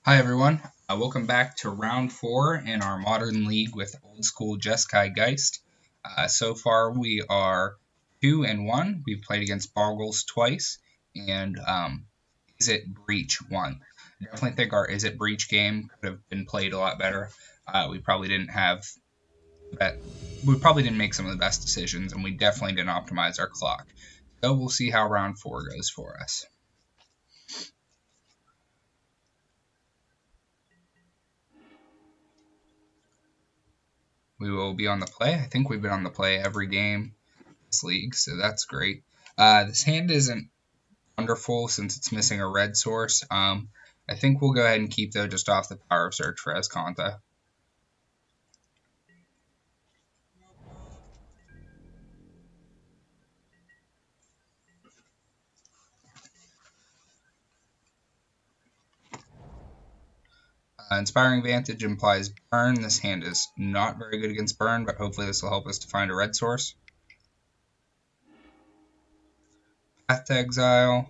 Hi everyone, welcome back to round 4 in our modern league with old school Jeskai Geist. So far we are 2-1. We've played against Boggles twice, and Is It Breach won. I definitely think our Is It Breach game could have been played a lot better. We probably didn't have that. We probably didn't make some of the best decisions, and we definitely didn't optimize our clock. So we'll see how round 4 goes for us. We will be on the play. I think we've been on the play every game this league, so that's great. This hand isn't wonderful since it's missing a red source. I think we'll go ahead and keep though just off the power of search for Escanta. Inspiring Vantage implies burn. This hand is not very good against burn, but hopefully this will help us to find a red source. Path to Exile.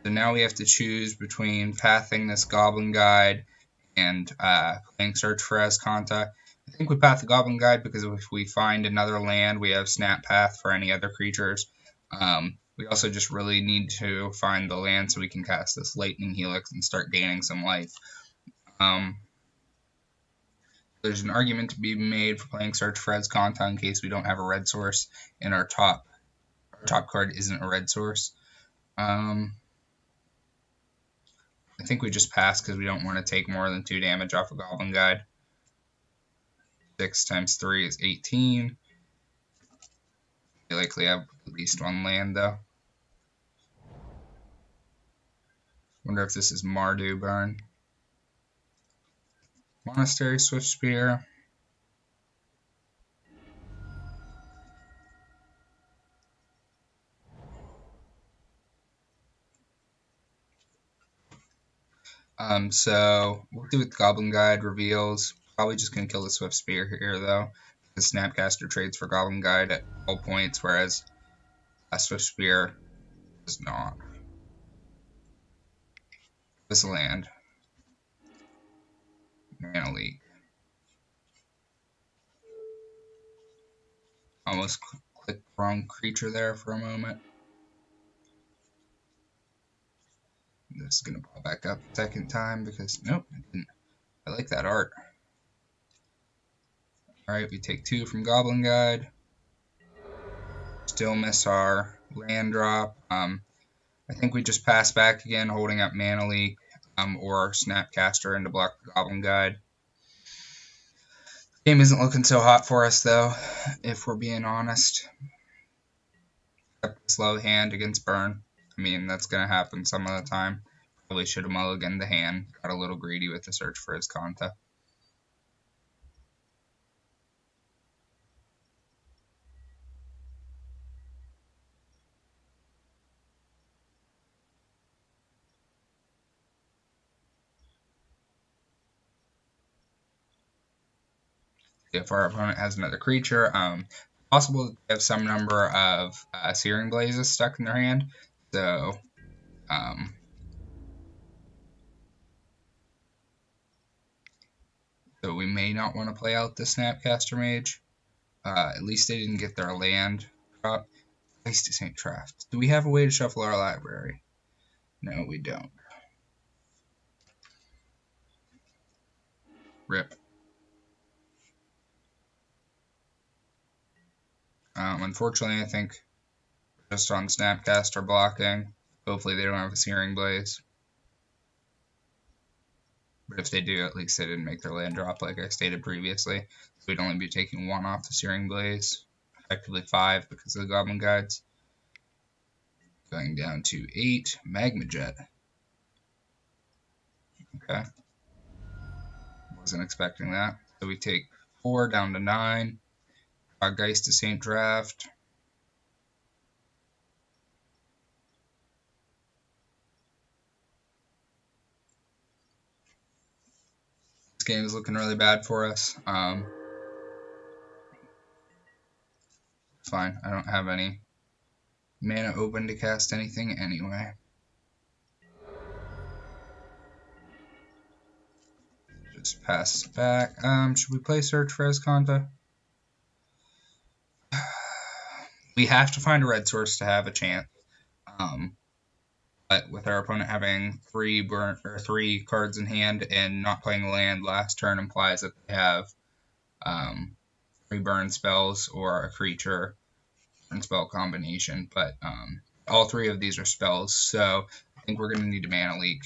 So now we have to choose between pathing this Goblin Guide and playing Search for Escanta. I think we path the Goblin Guide because if we find another land, we have Snap Path for any other creatures. We also just really need to find the land so we can cast this Lightning Helix and start gaining some life. There's an argument to be made for playing Search for Escanta in case we don't have a red source and our top card isn't a red source. I think we just pass because we don't want to take more than 2 damage off a Goblin Guide. 6 times 3 is 18. We likely have at least 1 land though. Wonder if this is Mardu Burn. Monastery Swift Spear. So we'll do with Goblin Guide reveals. Probably just gonna kill the Swift Spear here though. The Snapcaster trades for Goblin Guide at all points, whereas a Swift Spear does not. This land. Mana Leak. Almost clicked the wrong creature there for a moment. This is gonna pop back up a second time because nope, I didn't. I like that art. Alright, we take 2 from Goblin Guide. Still miss our land drop. I think we just pass back again, holding up Mana Leak or Snapcaster in to block the Goblin Guide. Game isn't looking so hot for us though, if we're being honest. Slow hand against burn. I mean, that's going to happen some of the time. Probably should have mulliganed the hand. Got a little greedy with the search for Escanta. If our opponent has another creature, possible that they have some number of Searing Blazes stuck in their hand. So, so we may not want to play out the Snapcaster Mage. At least they didn't get their land drop. Geist to St. Traft. Do we have a way to shuffle our library? No, we don't. Rip. Unfortunately, I think just on Snapcaster blocking. Hopefully they don't have a Searing Blaze. But if they do, at least they didn't make their land drop like I stated previously. So we'd only be taking 1 off the Searing Blaze. Effectively 5 because of the Goblin Guides. Going down to 8. Magma Jet. Okay. Wasn't expecting that. So we take 4 down to 9. Geist to St. Draft. This game is looking really bad for us. Fine, I don't have any mana open to cast anything anyway. Just pass back. Should we play Search for Esconta? We have to find a red source to have a chance. But with our opponent having three cards in hand and not playing a land last turn implies that they have 3 burn spells or a creature and spell combination. But all 3 of these are spells, so I think we're going to need a mana leak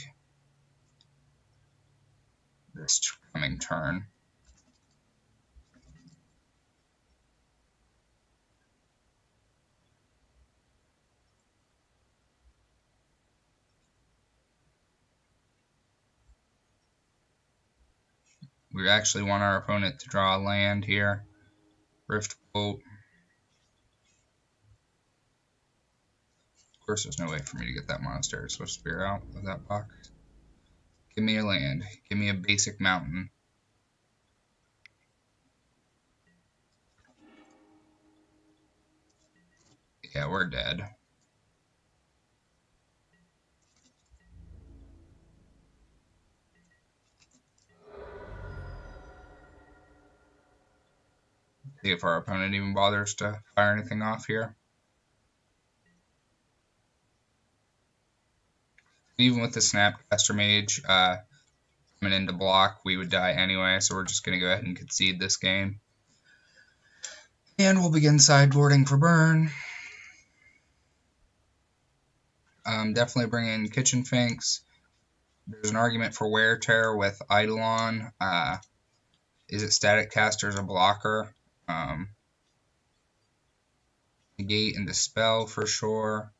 this coming turn. We actually want our opponent to draw a land here. Rift Bolt. Of course, there's no way for me to get that Monastery Swift Spear out of that box. Give me a land. Give me a basic mountain. Yeah, we're dead. See if our opponent even bothers to fire anything off here. Even with the Snapcaster Mage coming into block, we would die anyway, so we're just going to go ahead and concede this game. And we'll begin sideboarding for burn. Definitely bring in Kitchen Finks. There's an argument for Wear Tear with Eidolon. Is it Static Caster as a blocker? Negate and Dispel for sure.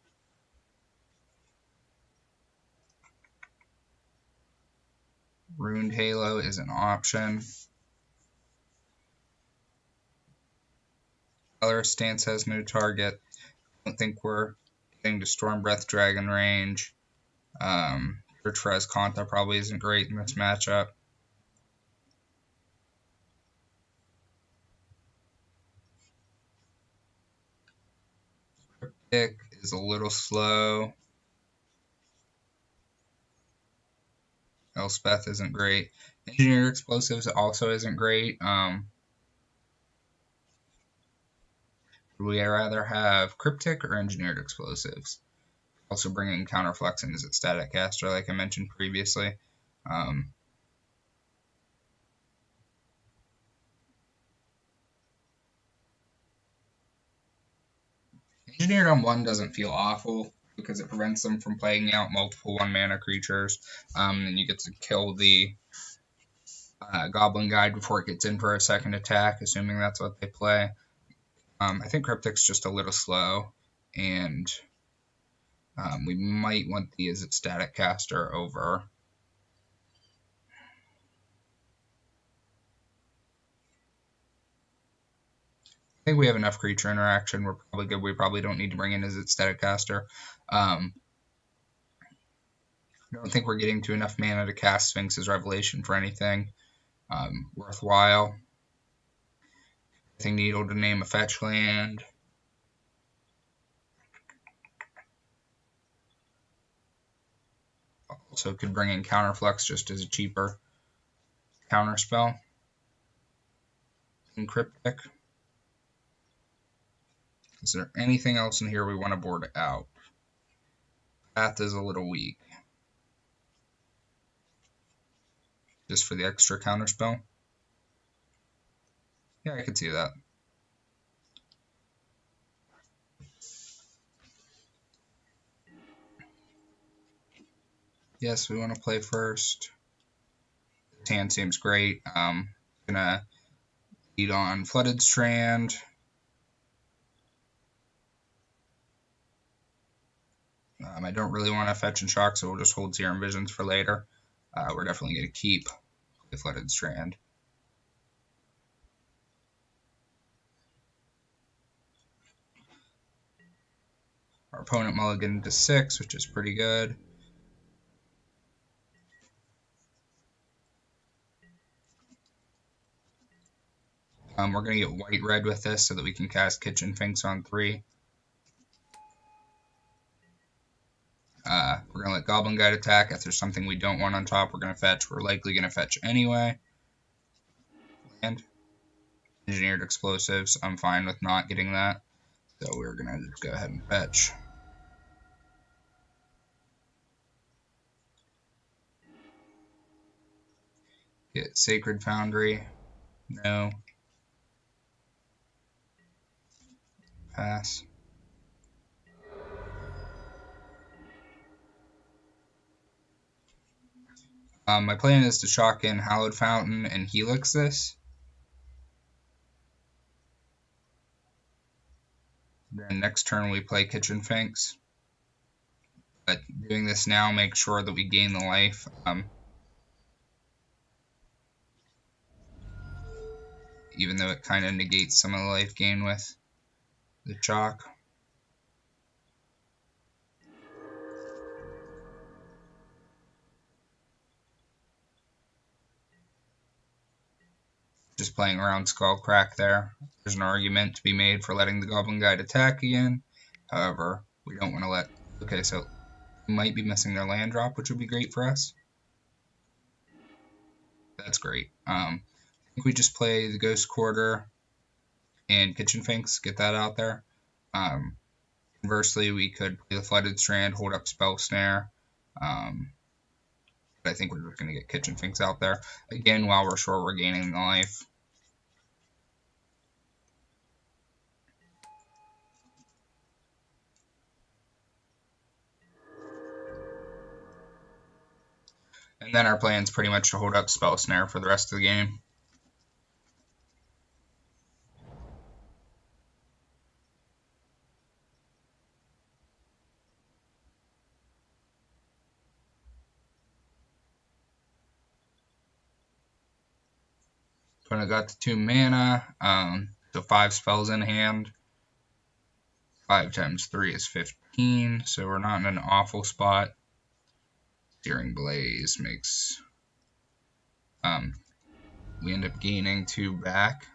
Ruined Halo is an option. Colorist Stance has no target. I don't think we're getting to Storm Breath Dragon range. Search for Esconta probably isn't great in this matchup. Pick is a little slow. Elspeth isn't great. Engineered Explosives also isn't great. Would we rather have Cryptic or Engineered Explosives? Also bringing Counterflux in as its Static Caster, like I mentioned previously. Engineered on 1 doesn't feel awful because it prevents them from playing out multiple 1-mana creatures, and you get to kill the Goblin Guide before it gets in for a second attack, assuming that's what they play. I think Cryptic's just a little slow, and we might want the as its Static Caster over. I think we have enough creature interaction. We're probably good. We probably don't need to bring in as its Static Caster. I don't think we're getting to enough mana to cast Sphinx's Revelation for anything worthwhile. I think Needle to name a fetch land. Also could bring in Counterflux just as a cheaper counterspell. And Cryptic. Is there anything else in here we want to board out? Path is a little weak. Just for the extra counterspell? Yeah, I could see that. Yes, we want to play first. This hand seems great. Gonna lead on Flooded Strand. I don't really want to fetch and shock, so we'll just hold Serum Visions for later. We're definitely going to keep the Flooded Strand. Our opponent mulliganed to 6, which is pretty good. We're going to get white-red with this so that we can cast Kitchen Finks on 3. We're going to let Goblin Guide attack. If there's something we don't want on top, we're going to fetch. We're likely going to fetch anyway. hand. Engineered explosives, I'm fine with not getting that. So we're going to just go ahead and fetch. Get Sacred Foundry. No. Pass. My plan is to chalk in Hallowed Fountain and Helix this. Then next turn we play Kitchen Finks. But doing this now makes sure that we gain the life. Even though it kind of negates some of the life gain with the chalk. Just playing around Skullcrack there. There's an argument to be made for letting the Goblin Guide attack again. However, we don't want to let... Okay, so we might be missing their land drop, which would be great for us. That's great. I think we just play the Ghost Quarter and Kitchen Finks, get that out there. Conversely, we could play the Flooded Strand, hold up Spell Snare. But I think we're just going to get Kitchen Finks out there. Again, while we're sure we're gaining the life. And then our plan is pretty much to hold up Spell Snare for the rest of the game. When I got the 2 mana, so 5 spells in hand. 5 times 3 is 15, so we're not in an awful spot. Searing Blaze makes... we end up gaining 2 back.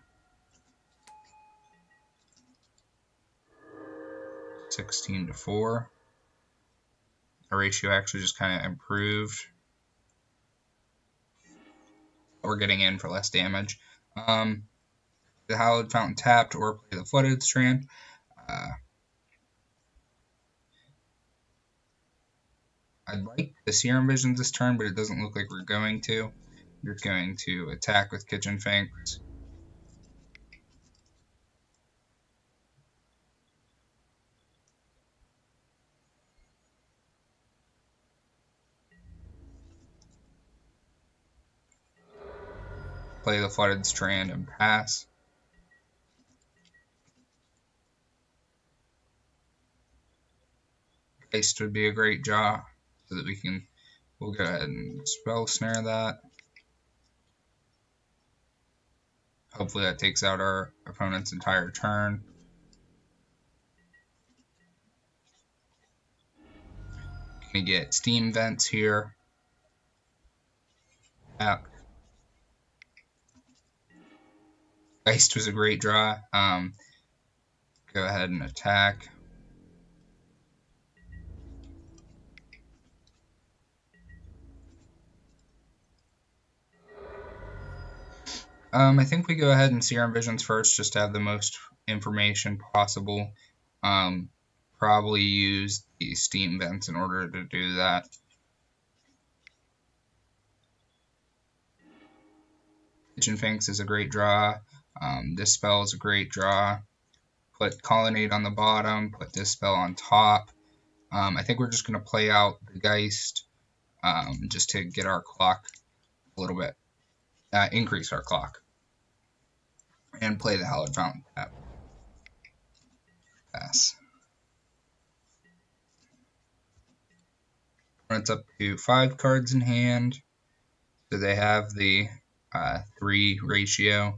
16 to 4. Our ratio actually just kind of improved. We're getting in for less damage. The Hallowed Fountain tapped or play the Flooded Strand. I'd like the Serum Visions this turn, but it doesn't look like we're going to. We're going to attack with Kitchen Finks. Play the Flooded Strand and pass. Geist would be a great draw, so that we'll go ahead and Spell Snare that. Hopefully that takes out our opponent's entire turn. Gonna get Steam Vents here. Geist was a great draw. Go ahead and attack. I think we go ahead and Serum Visions first, just to have the most information possible. Probably use the Steam Vents in order to do that. Kitchen Finks is a great draw. This spell is a great draw. Put Colonnade on the bottom, put this spell on top. I think we're just going to play out the Geist just to get our clock a little bit, increase our clock. And play the Hallowed Fountain tap. Pass. It's up to 5 cards in hand. So they have the 3 ratio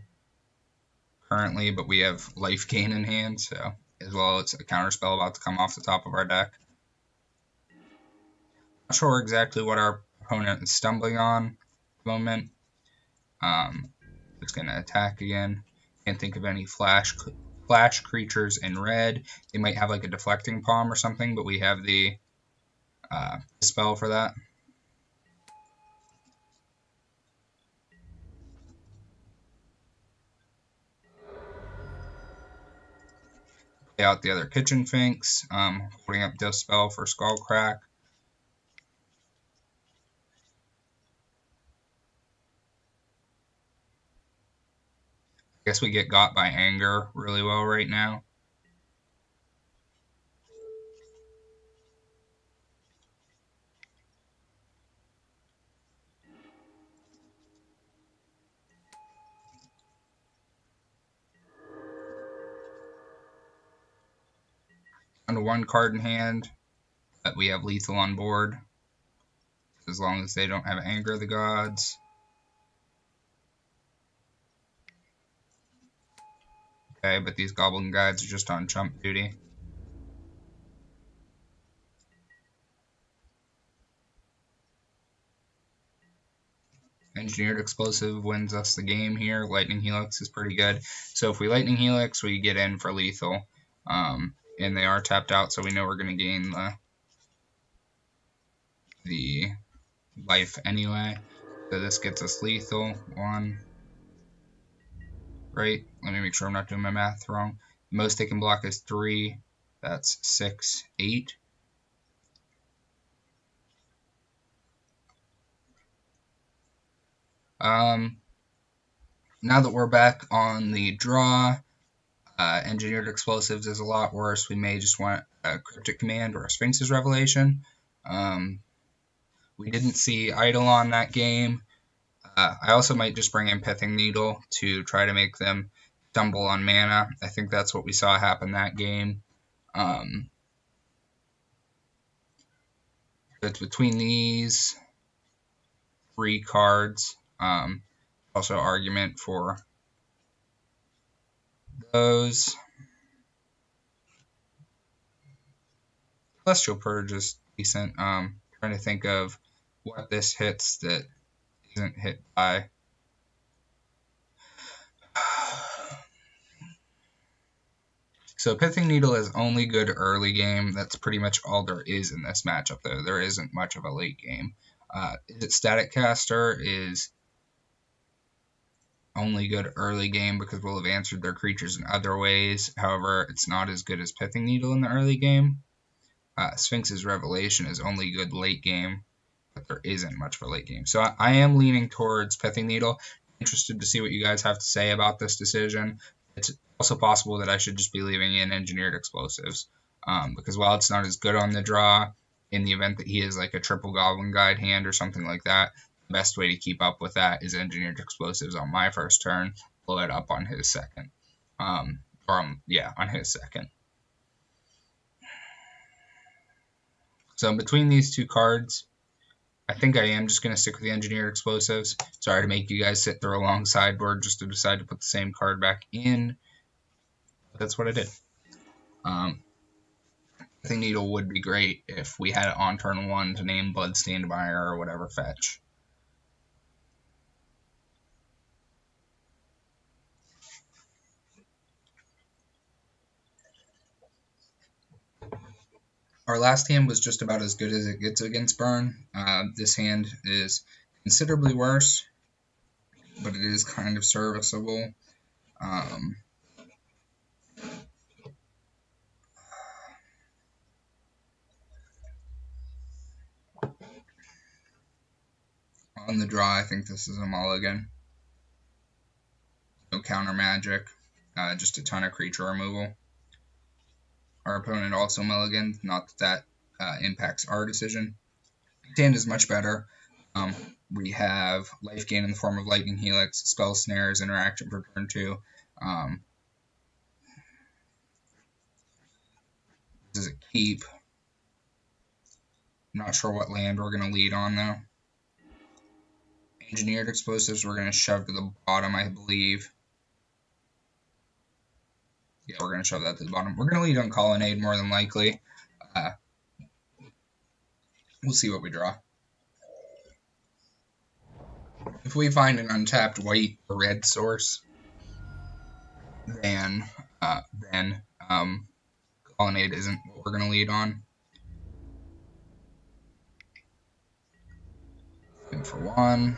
currently, but we have life gain in hand, so as well as a counter spell about to come off the top of our deck. Not sure exactly what our opponent is stumbling on at the moment. It's going to attack again. Can't think of any flash creatures in red. They might have like a deflecting palm or something, but we have the spell for that. play out the other Kitchen Finks, holding up Dispel for Skullcrack. I guess we get got by Anger really well right now. Down to one card in hand, but we have Lethal on board, as long as they don't have Anger of the Gods. Okay, but these Goblin Guides are just on chump duty. Engineered Explosive wins us the game here. Lightning Helix is pretty good. So if we Lightning Helix, we get in for lethal. And they are tapped out, so we know we're going to gain the life anyway. So this gets us lethal. 1. Right? Let me make sure I'm not doing my math wrong. The most they can block is 3. That's 6, 8. Now that we're back on the draw, Engineered Explosives is a lot worse. We may just want a Cryptic Command or a Sphinx's Revelation. We didn't see Eidolon that game. I also might just bring in Pithing Needle to try to make them stumble on mana. I think that's what we saw happen that game. But between these 3 cards, also argument for those. Celestial Purge is decent. Trying to think of what this hits that isn't hit by. So Pithing Needle is only good early game. That's pretty much all there is in this matchup, though. There isn't much of a late game. Static Caster is only good early game because we'll have answered their creatures in other ways. However, it's not as good as Pithing Needle in the early game. Sphinx's Revelation is only good late game, but there isn't much for late game. So I am leaning towards Pithing Needle. Interested to see what you guys have to say about this decision. It's also possible that I should just be leaving in Engineered Explosives, because while it's not as good on the draw, in the event that he is like a triple Goblin Guide hand or something like that, the best way to keep up with that is Engineered Explosives on my first turn, blow it up on his second. On his second. So between these 2 cards, I think I am just going to stick with the Engineered Explosives. Sorry to make you guys sit through a long sideboard just to decide to put the same card back in. But that's what I did. I think Needle would be great if we had it on turn 1 to name Bloodstained Mire or whatever fetch. Our last hand was just about as good as it gets against Burn. This hand is considerably worse, but it is kind of serviceable. On the draw, I think this is a mulligan. No counter magic, just a ton of creature removal. Our opponent also mulliganed, not that impacts our decision. This hand is much better. We have life gain in the form of Lightning Helix, Spell Snares, interaction for turn 2. This is a keep. Not sure what land we're going to lead on, though. Engineered Explosives we're going to shove to the bottom, I believe. Yeah, we're going to shove that to the bottom. We're going to lead on Colonnade more than likely. We'll see what we draw. If we find an untapped white or red source, then Colonnade isn't what we're going to lead on. And for 1.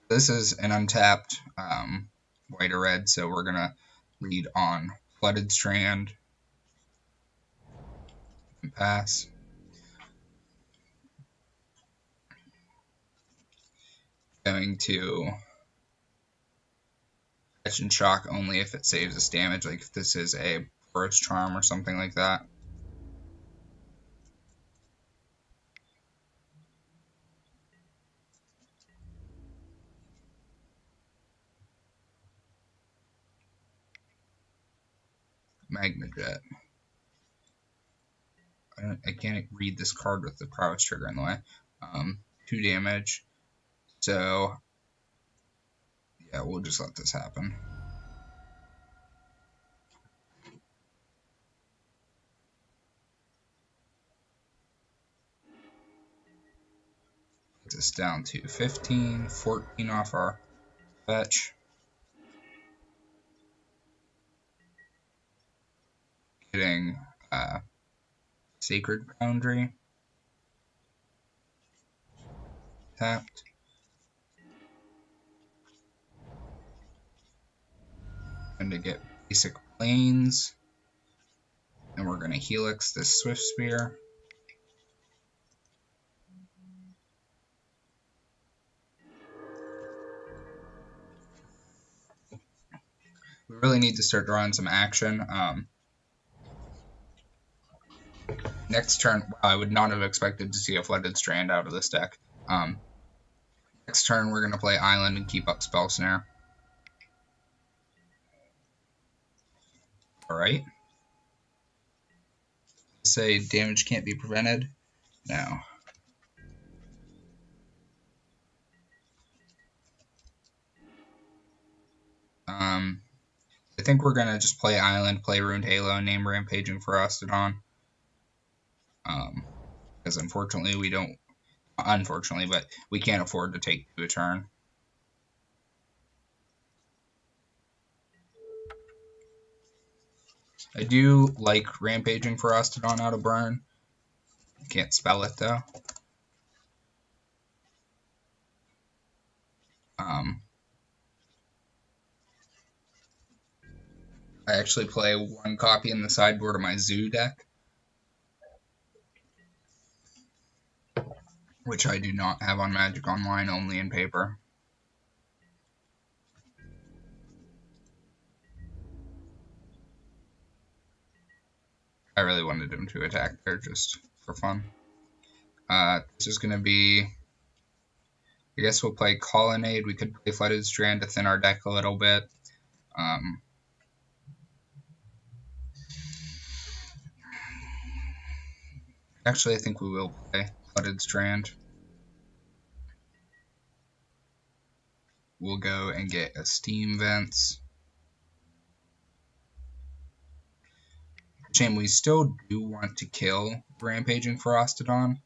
This is an untapped white or red, so we're going to lead on Flooded Strand, and pass. Going to Fetch and Shock only if it saves us damage, like if this is a Forest Charm or something like that. Magna Jet. I can't read this card with the prowess trigger in the way. 2 damage. So, yeah, we'll just let this happen. Get this down to 15, 14 off our fetch. Getting Sacred Boundary. Tapped. And to get basic planes. And we're going to Helix this Swift Spear. We really need to start drawing some action. Next turn, I would not have expected to see a Flooded Strand out of this deck. Next turn, we're going to play Island and keep up Spell Snare. Alright. Say damage can't be prevented. No. I think we're going to just play Island, play Ruined Halo, and name Rampaging Ferocitodon. Because unfortunately we don't... Unfortunately, but we can't afford to take 2 a turn. I do like Rampaging Ferocitodon out of burn. Can't spell it though. I actually play 1 copy in the sideboard of my Zoo deck, which I do not have on Magic Online, only in paper. I really wanted him to attack there just for fun. This is going to be... I guess we'll play Colonnade. We could play Flooded Strand to thin our deck a little bit. Actually, I think we will play Flooded Strand. We'll go and get a Steam Vents. Shame, we still do want to kill Rampaging Ferocitodon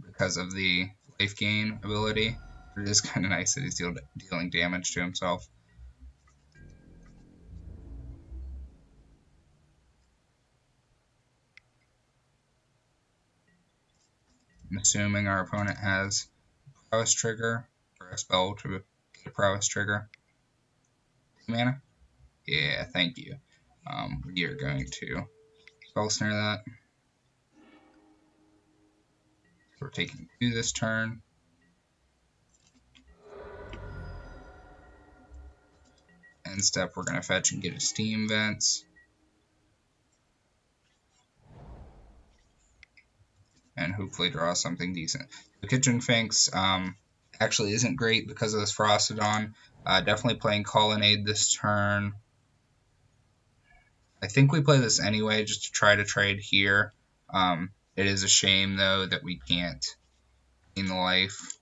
because of the life gain ability. But it is kind of nice that he's dealing damage to himself. I'm assuming our opponent has a prowess trigger or a spell to get a prowess trigger. 2 mana? Yeah, thank you. We are going to spell snare that. So we're taking 2 this turn. End step, we're going to fetch and get a Steam Vents. And hopefully draw something decent. The Kitchen Finks actually isn't great because of this Ferocitodon. Definitely playing Colonnade this turn. I think we play this anyway just to try to trade here. It is a shame, though, that we can't gain the life.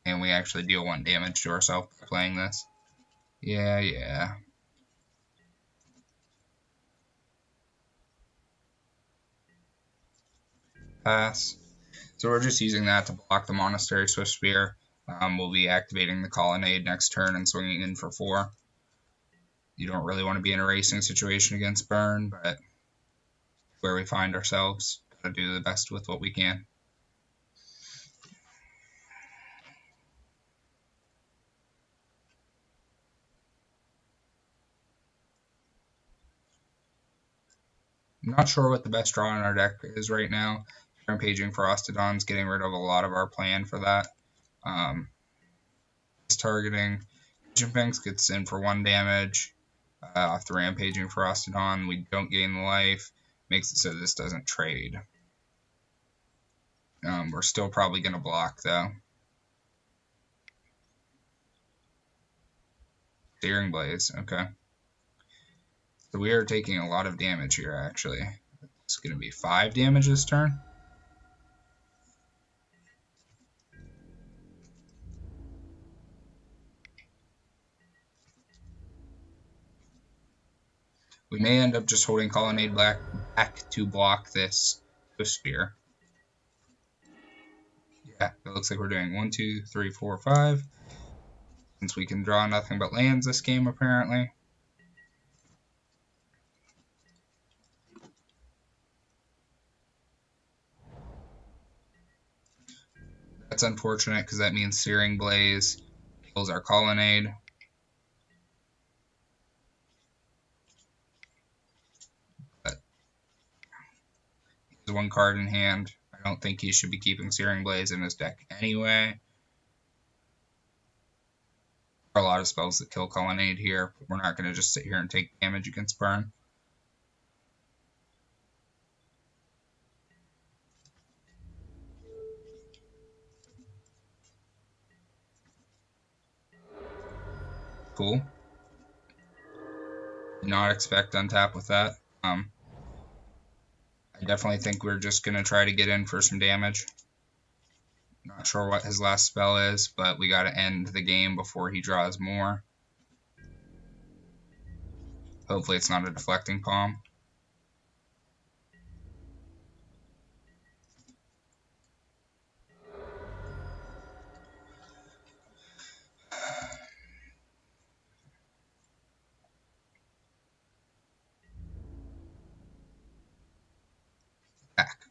And we actually deal 1 damage to ourselves by playing this. Yeah. Pass. So we're just using that to block the Monastery Swift Spear. We'll be activating the Colonnade next turn and swinging in for 4. You don't really want to be in a racing situation against burn, but where we find ourselves, gotta do the best with what we can. I'm not sure what the best draw in our deck is right now. Rampaging Ferostodon's getting rid of a lot of our plan for that. Targeting Vision Fangs gets in for 1 damage. Off the Rampaging Ferostodon, we don't gain the life. Makes it so this doesn't trade. We're still probably going to block, though. Searing Blaze, okay. So we are taking a lot of damage here, actually. It's going to be 5 damage this turn. We may end up just holding Colonnade back to block this Spear. Yeah, it looks like we're doing 1, 2, 3, 4, 5. Since we can draw nothing but lands this game, apparently. That's unfortunate because that means Searing Blaze kills our Colonnade. But he has 1 card in hand. I don't think he should be keeping Searing Blaze in his deck anyway. There are a lot of spells that kill Colonnade here, but we're not going to just sit here and take damage against Burn. Cool. Did not expect untap with that. I definitely think we're just going to try to get in for some damage. Not sure what his last spell is, but we got to end the game before he draws more. Hopefully it's not a Deflecting Palm. Back.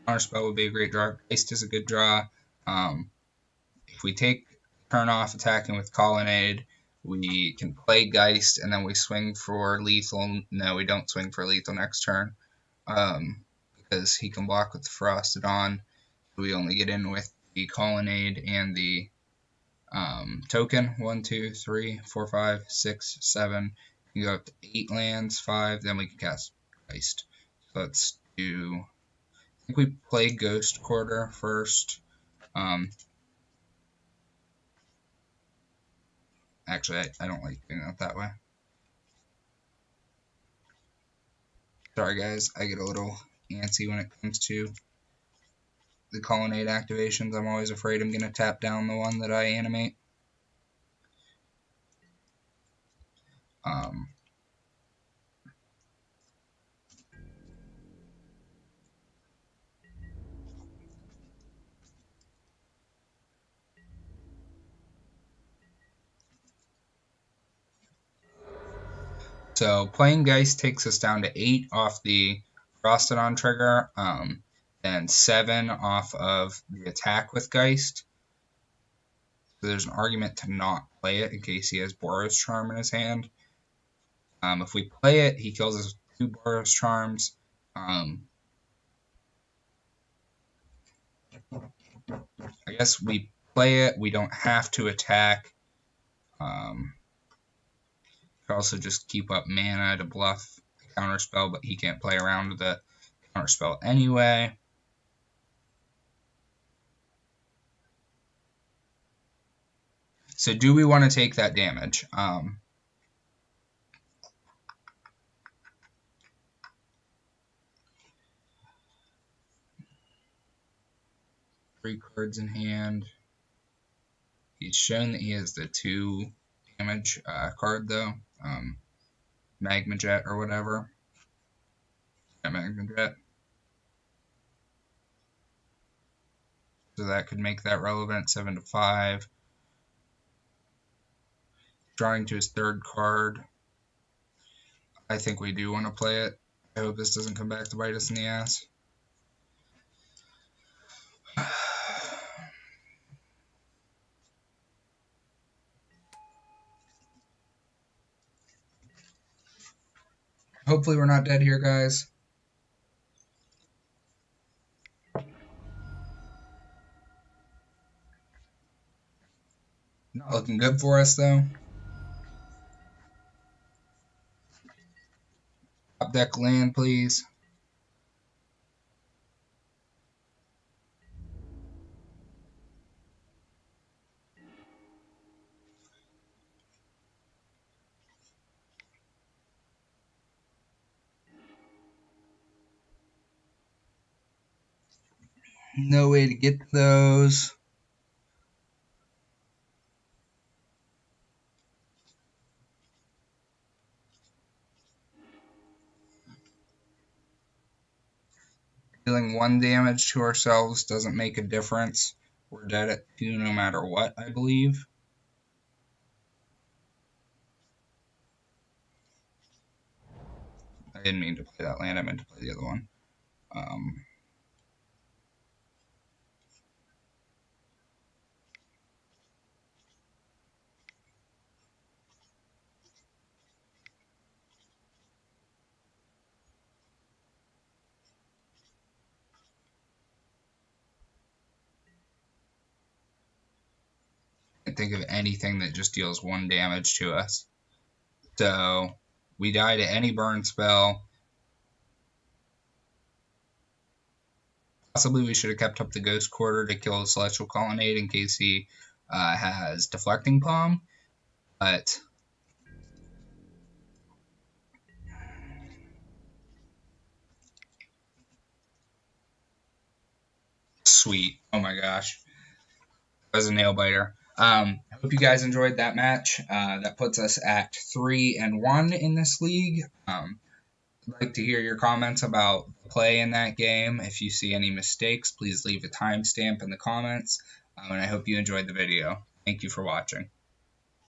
Counter spell would be a great draw. Geist is a good draw. If we take turn off attacking with Colonnade, we can play Geist and then we swing for lethal. No, we don't swing for lethal next turn because he can block with the Ferostodon. We only get in with the Colonnade and the token. 1, 2, 3, 4, 5, 6, 7. You go up to 8 lands, 5. Then we can cast Geist. So let's do. I think we play Ghost Quarter first. Actually, I don't like doing it that way. Sorry, guys. I get a little antsy when it comes to the Colonnade activations. I'm always afraid I'm going to tap down the one that I animate. So playing Geist takes us down to 8 off the Ferostodon trigger, and 7 off of the attack with Geist. So there's an argument to not play it in case he has Boros Charm in his hand. If we play it, he kills us with 2 Boros Charms. I guess we play it. We don't have to attack. Could also just keep up mana to bluff a counterspell, but he can't play around with the counterspell anyway. So do we want to take that damage? 3 cards in hand. He's shown that he has the 2 damage card though. Magma Jet or whatever. Yeah, Magma Jet. So that could make that relevant. 7 to 5. Drawing to his 3rd card. I think we do want to play it. I hope this doesn't come back to bite us in the ass. Hopefully we're not dead here, guys. Not looking good for us, though. Top deck land, please. No way to get those. Dealing 1 damage to ourselves doesn't make a difference. We're dead at 2 no matter what, I believe. I didn't mean to play that land, I meant to play the other one. I can't think of anything that just deals 1 damage to us. So, we die to any burn spell. Possibly we should have kept up the Ghost Quarter to kill the Celestial Colonnade in case he has Deflecting Palm, but sweet. Oh my gosh. That was a nail biter. I hope you guys enjoyed that match. That puts us at 3-1 in this league. I'd like to hear your comments about the play in that game. If you see any mistakes, please leave a timestamp in the comments. And I hope you enjoyed the video. Thank you for watching.